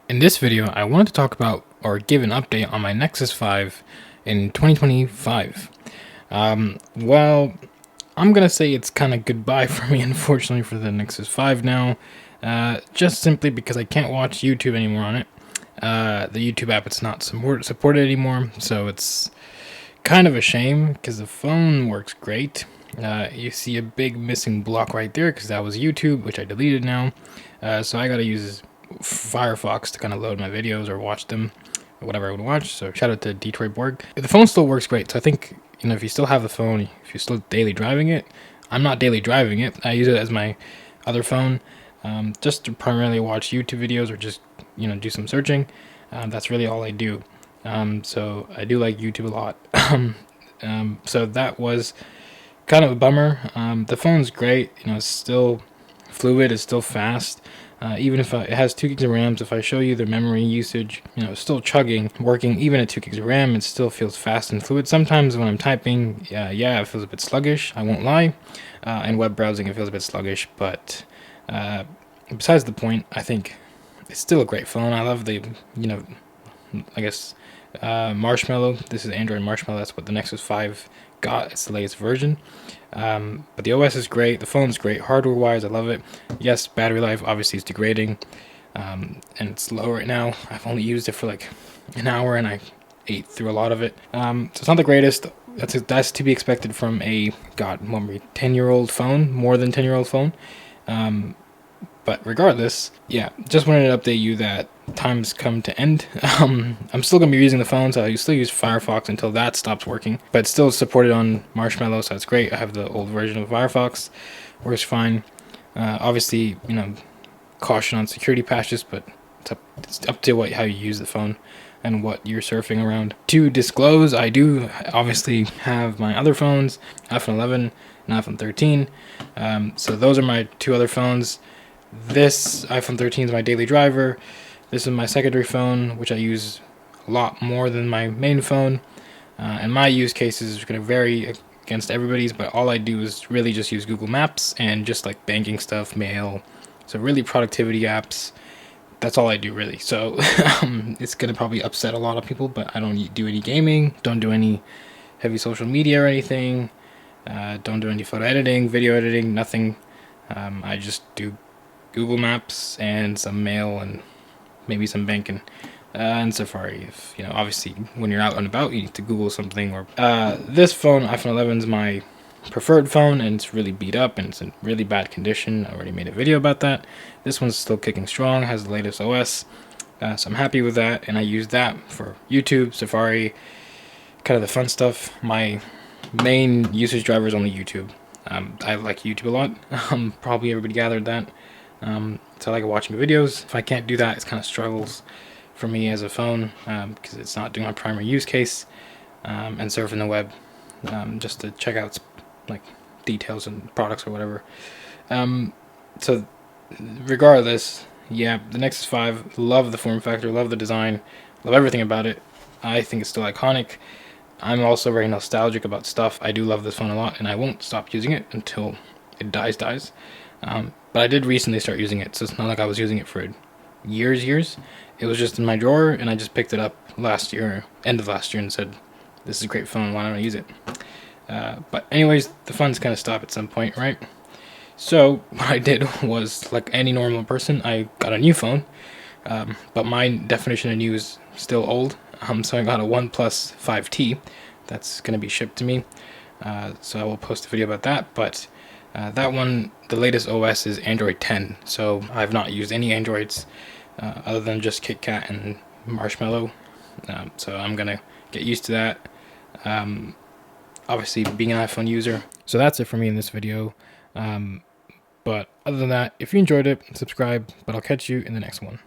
In this video, I wanted to talk about or give an update on my Nexus 5 in 2025. Well, I'm gonna say it's kind of goodbye for me, unfortunately, for the Nexus 5 now. Just simply because I can't watch YouTube anymore on it. The YouTube app, it's not supported anymore, so it's kind of a shame because the phone works great. You see a big missing block right there because that was YouTube, which I deleted now. So I gotta use Firefox to kind of load my videos or watch them, or whatever I would watch. So shout out to Detroit Borg. The phone still works great. So I think, if you still have the phone, if you're still daily driving it, I'm not daily driving it. I use it as my other phone, just to primarily watch YouTube videos or just, do some searching. That's really all I do. So I do like YouTube a lot. So that was kind of a bummer. The phone's great. It's still fluid. It's still fast. Even if it has 2 gigs of RAM, if I show you the memory usage, it's still chugging, working. Even at 2 gigs of RAM, it still feels fast and fluid. Sometimes when I'm typing, it feels a bit sluggish, I won't lie. And web browsing, it feels a bit sluggish. But besides the point, I think it's still a great phone. I love the, I guess, Marshmallow. This is Android Marshmallow. That's what the Nexus 5 got. It's the latest version. But the OS is great. The phone's great. Hardware-wise, I love it. Yes, battery life obviously is degrading, and it's low right now. I've only used it for like an hour, and I ate through a lot of it. So it's not the greatest. That's to be expected from a 10-year-old phone, more than 10-year-old phone. But regardless, just wanted to update you that time's come to end. I'm still going to be using the phone, so I still use Firefox until that stops working. But it's still supported on Marshmallow, so that's great. I have the old version of Firefox. Works fine. Obviously, caution on security patches, but it's up to how you use the phone and what you're surfing around. To disclose, I do obviously have my other phones, iPhone 11 and iPhone 13. So those are my 2 other phones. This iPhone 13 is my daily driver. This is my secondary phone, which I use a lot more than my main phone. And my use cases are going to vary against everybody's, but all I do is really just use Google Maps and just like banking stuff, mail. So really productivity apps. That's all I do really. So it's going to probably upset a lot of people, but I don't do any gaming, don't do any heavy social media or anything, don't do any photo editing, video editing, nothing. I just do Google Maps and some mail and maybe some banking and Safari. If obviously when you're out and about, you need to Google something. Or this phone, iPhone 11, is my preferred phone, and it's really beat up and it's in really bad condition. I already made a video about that. This one's still kicking strong, has the latest OS, so I'm happy with that. And I use that for YouTube, Safari, kind of the fun stuff. My main usage driver is only YouTube. I like YouTube a lot. Probably everybody gathered that. So I like watching videos. If I can't do that, it's kind of struggles for me as a phone, because it's not doing my primary use case, and surfing the web, just to check out like details and products or whatever. So regardless, the Nexus 5, love the form factor, love the design, love everything about it. I think it's still iconic. I'm also very nostalgic about stuff. I do love this phone a lot, and I won't stop using it until it dies. But I did recently start using it, so it's not like I was using it for years. It was just in my drawer, and I just picked it up end of last year, and said, this is a great phone, why don't I use it? But anyways, the fun's kind of stop at some point, right? So what I did was, like any normal person, I got a new phone, but my definition of new is still old. So I got a OnePlus 5T that's going to be shipped to me. So I will post a video about that, but that one, the latest OS is Android 10, so I've not used any Androids other than just KitKat and Marshmallow, so I'm going to get used to that, obviously being an iPhone user. So that's it for me in this video, but other than that, if you enjoyed it, subscribe, but I'll catch you in the next one.